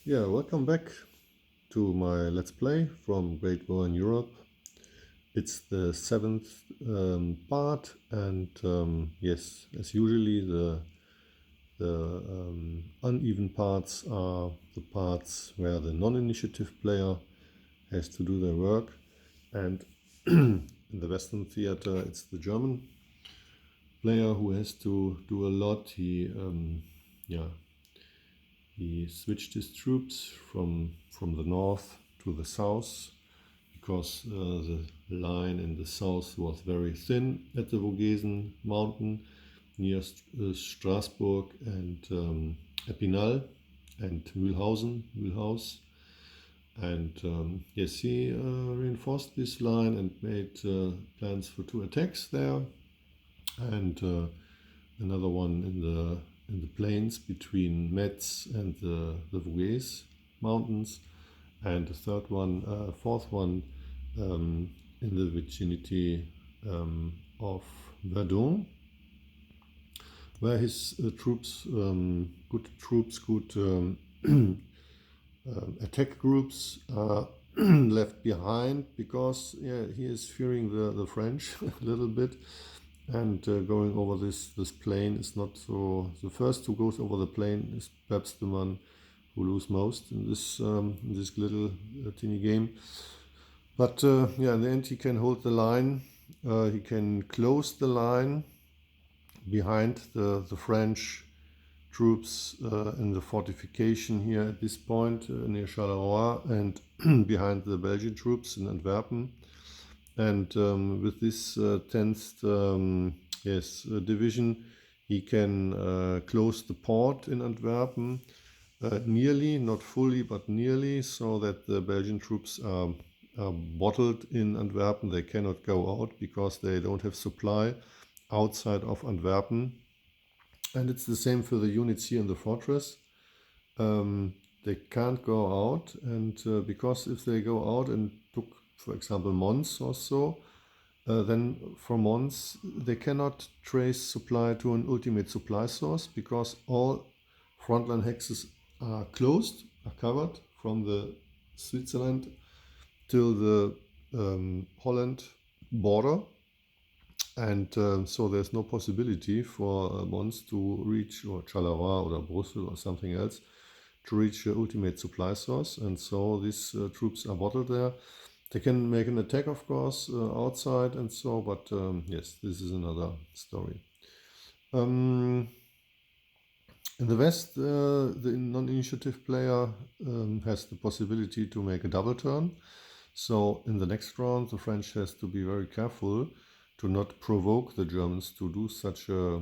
Yeah, welcome back to my Let's Play from Great War in Europe. It's the seventh part, and yes, as usually, the uneven parts are the parts where the non-initiative player has to do their work, and in the Western theater, it's the German player who has to do a lot. He switched his troops from the north to the south because the line in the south was very thin at the Vogesen mountain near Strasbourg and Epinal and Mühlhaus. And yes, he reinforced this line and made plans for 2 attacks there, and another one in the plains between Metz and the Vogese mountains, and the fourth one in the vicinity of Verdun, where his good attack groups are left behind because he is fearing the French a little bit, and going over this plain is not so. The first who goes over the plain is perhaps the one who lose most in this little teeny game. But in the end, he can hold the line. He can close the line behind the French troops in the fortification here at this point near Charleroi, and behind the Belgian troops in Antwerpen. And with this 10th division, he can close the port in Antwerpen, nearly, not fully, but nearly, so that the Belgian troops are bottled in Antwerpen. They cannot go out because they don't have supply outside of Antwerpen. And it's the same for the units here in the fortress. They can't go out, and because if they go out and took, for example, Mons or so, then from Mons they cannot trace supply to an ultimate supply source because all frontline hexes are closed, are covered from the Switzerland till the Holland border. And so there's no possibility for Mons to reach, or Charleroi or Brussels or something else, to reach the ultimate supply source. And so these troops are bottled there. They can make an attack, of course, outside and so, but yes, this is another story. In the West, the non-initiative player has the possibility to make a double turn. So in the next round, the French has to be very careful to not provoke the Germans to do such a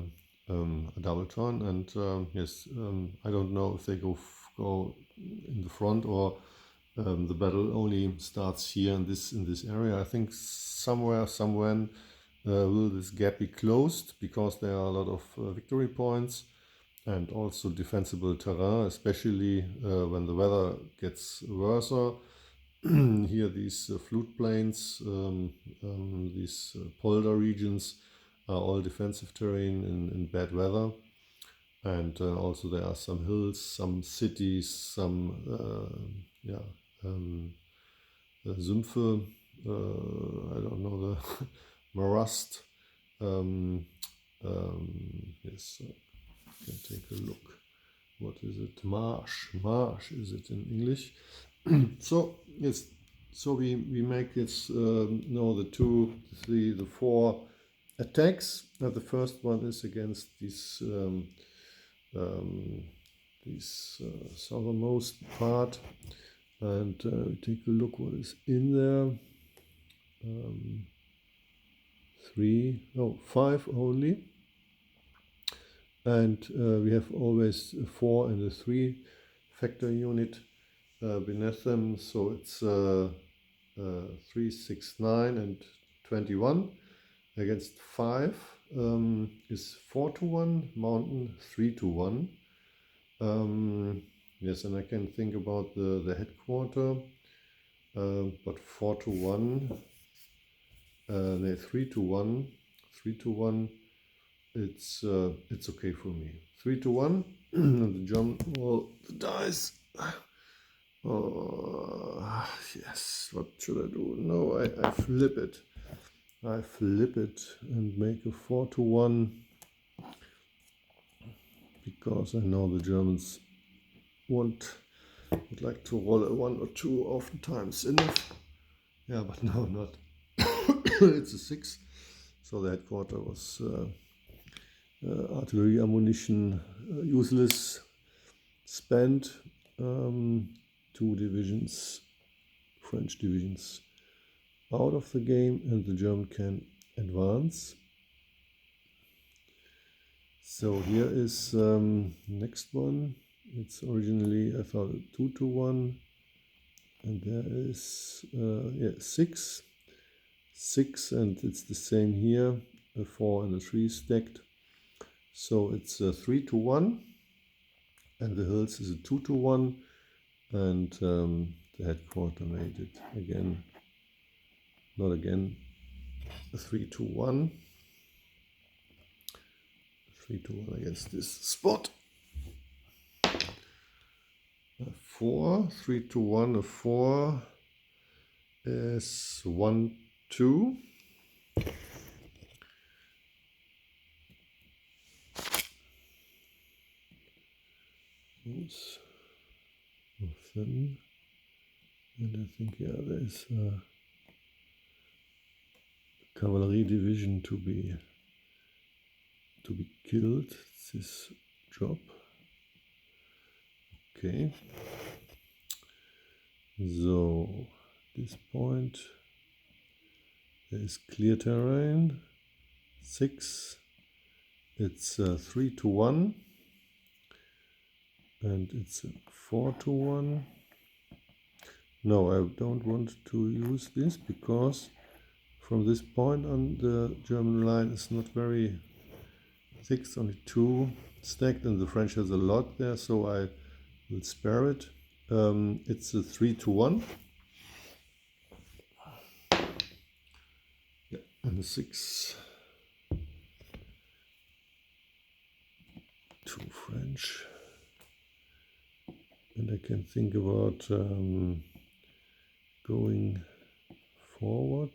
double turn. And yes, I don't know if they go in the front, or the battle only starts here in this area. I think somewhere will this gap be closed, because there are a lot of victory points and also defensible terrain, especially when the weather gets worse. Here, these floodplains, these polder regions are all defensive terrain in bad weather. And also there are some hills, some cities, some Sümpfe, I don't know, the Marust. Yes, I can take a look. What is it? Marsh is it in English? So yes, so we make this no, the 2, the 3, the 4 attacks. The first one is against this southernmost part, and we take a look what is in there. 5 only, and we have always 4 and a 3 factor unit beneath them, so it's 3, 6, 9 and 21 against 5 is 4-1, mountain 3-1. Yes, and I can think about the headquarter, but 4-1, 3-1, 3-1. It's okay for me. 3-1, and the German roll the dice. Oh, yes, what should I do? No, I flip it. I flip it and make a 4-1 because I know the Germans would like to roll a 1 or 2 oftentimes enough. Yeah, but no, not. It's a 6. So the headquarter was artillery ammunition useless, spent. 2 divisions, French divisions, out of the game, and the German can advance. So here is next one. It's originally, I thought, 2-1, and there is 6, and it's the same here, a 4 and a 3 stacked. So it's a 3-1, and the hills is a 2-1, and the headquarter made it again, not again, a 3-1. 3-1 against this spot. A 4, 3-1, a 4 is 1-2. Oops. Of them. And I think, yeah, there's a cavalry division to be killed. It's this job. Okay. So this point, there is clear terrain. 6. It's 3-1, and it's 4-1. No, I don't want to use this because from this point on the German line is not very thick, it's only 2 stacked, and the French has a lot there, so I will spare it. It's a 3-1. Yeah, and a 6. 2 French. And I can think about going forward.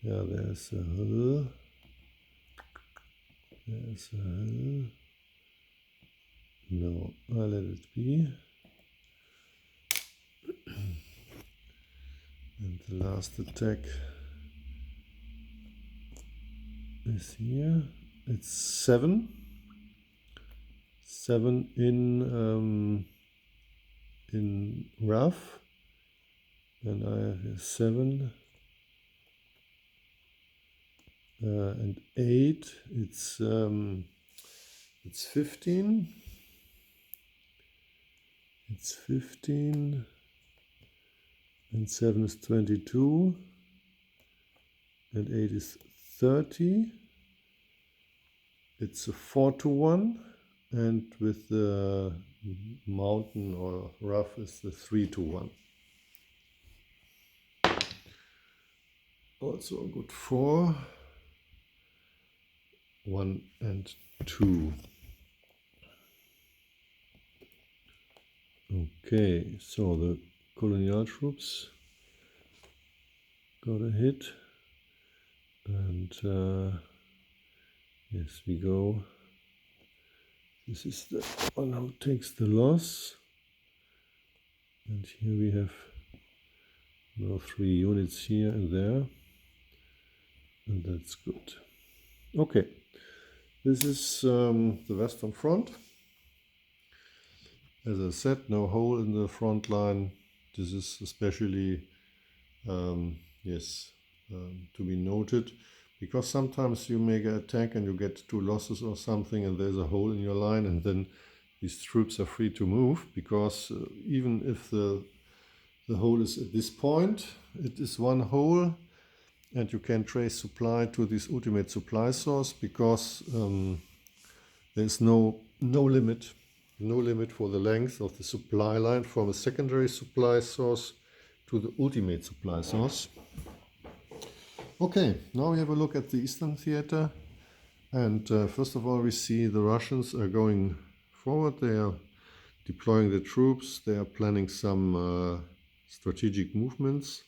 Yeah, there's a hill. There's a hill. No, I'll let it be. And the last attack is here. It's 7. 7 in rough, and I have 7 and 8. It's 15. It's 15, and 7 is 22, and 8 is 30. It's a 4-1, and with the mountain or rough is the 3-1. Also a good 4, 1 and 2. Okay, so the colonial troops got a hit, and yes, we go. This is the one who takes the loss, and here we have now 3 units here and there, and that's good. Okay, this is the Western Front. As I said, no hole in the front line. This is especially to be noted, because sometimes you make an attack and you get 2 losses or something, and there's a hole in your line, and then these troops are free to move, because even if the hole is at this point, it is one hole, and you can trace supply to this ultimate supply source, because there's no limit for the length of the supply line from a secondary supply source to the ultimate supply source. Okay, now we have a look at the Eastern Theater, and first of all we see the Russians are going forward. They are deploying the troops. They are planning some strategic movements,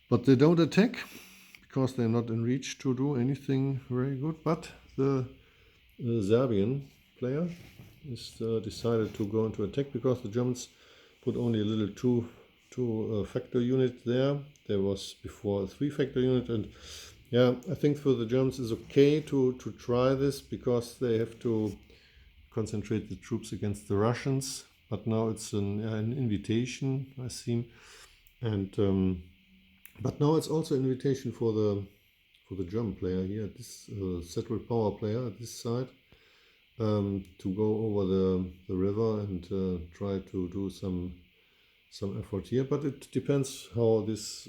but they don't attack because they're not in reach to do anything very good. But the Serbian player is decided to go into attack because the Germans put only a little two factor unit there. There was before a 3-factor unit, and yeah, I think for the Germans it's okay to try this because they have to concentrate the troops against the Russians. But now it's an invitation, I see, and but now it's also an invitation for the German player here, this central power player at this side, to go over the river and try to do some effort here. But it depends how this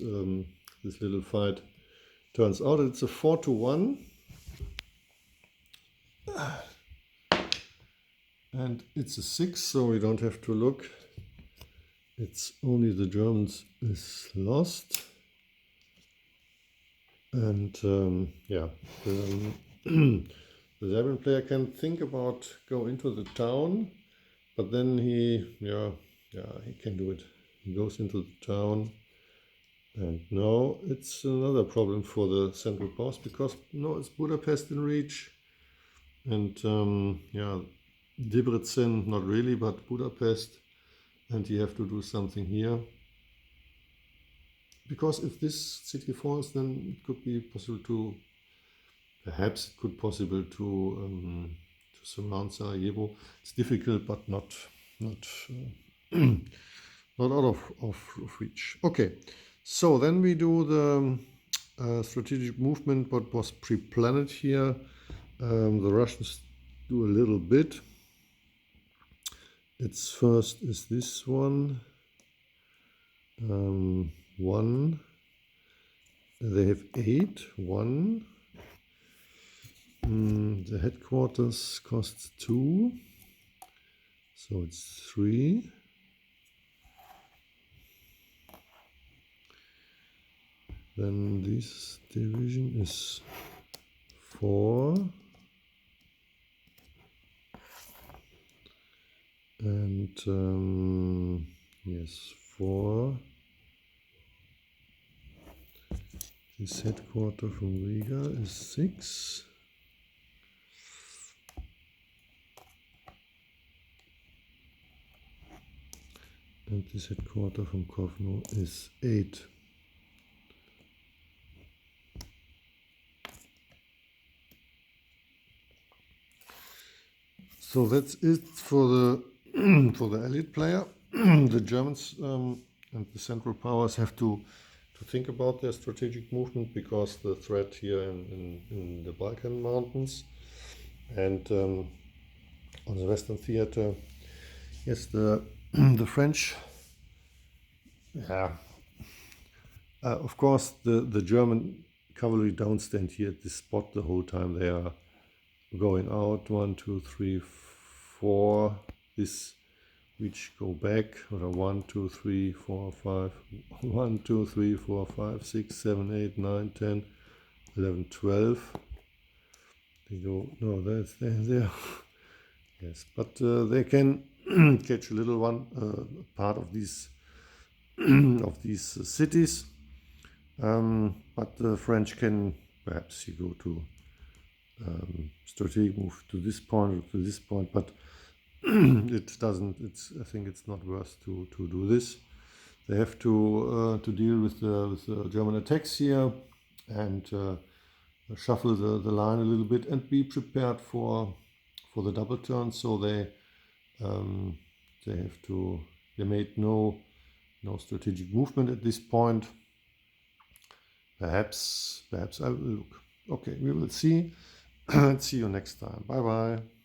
this little fight turns out. It's a 4-1, and it's a 6, so we don't have to look. It's only the Germans is lost, and yeah, the Serbian player can think about go into the town, but then he can do it. He goes into the town, and now it's another problem for the Central Powers because now it's Budapest in reach, and yeah, Debrecen not really, but Budapest, and you have to do something here. Because if this city falls, then it could be possible to, perhaps it could possible to surround Sarajevo. It's difficult, but not not out of reach. Okay, so then we do the strategic movement. What was pre-planned here? The Russians do a little bit. It's first is this one. 1. They have 8. 1. The headquarters costs 2, so it's 3. Then this division is 4, and yes, 4. This headquarter from Riga is 6. And this headquarter from Kovno is 8. So that's it for the for the elite player. The Germans and the Central Powers have to think about their strategic movement because the threat here in the Balkan mountains and on the Western theater, yes, the French, yeah, of course the German cavalry don't stand here at this spot the whole time. They are going out 1, 2, 3, 4. This which go back, or 1, 2, 3, 4, 5, 1, 2, 3, 4, 5, 6, 7, 8, 9, 10, 11, 12. They go, no, that's there. Yes, but they can catch a little one part of these cities. But the French can perhaps go to strategic move to this point or to this point, but it doesn't. I think it's not worth to do this. They have to deal with the German attacks here and shuffle the line a little bit and be prepared for the double turn. So they have to. They made no strategic movement at this point. Perhaps I will look. Okay, we will see. See you next time. Bye bye.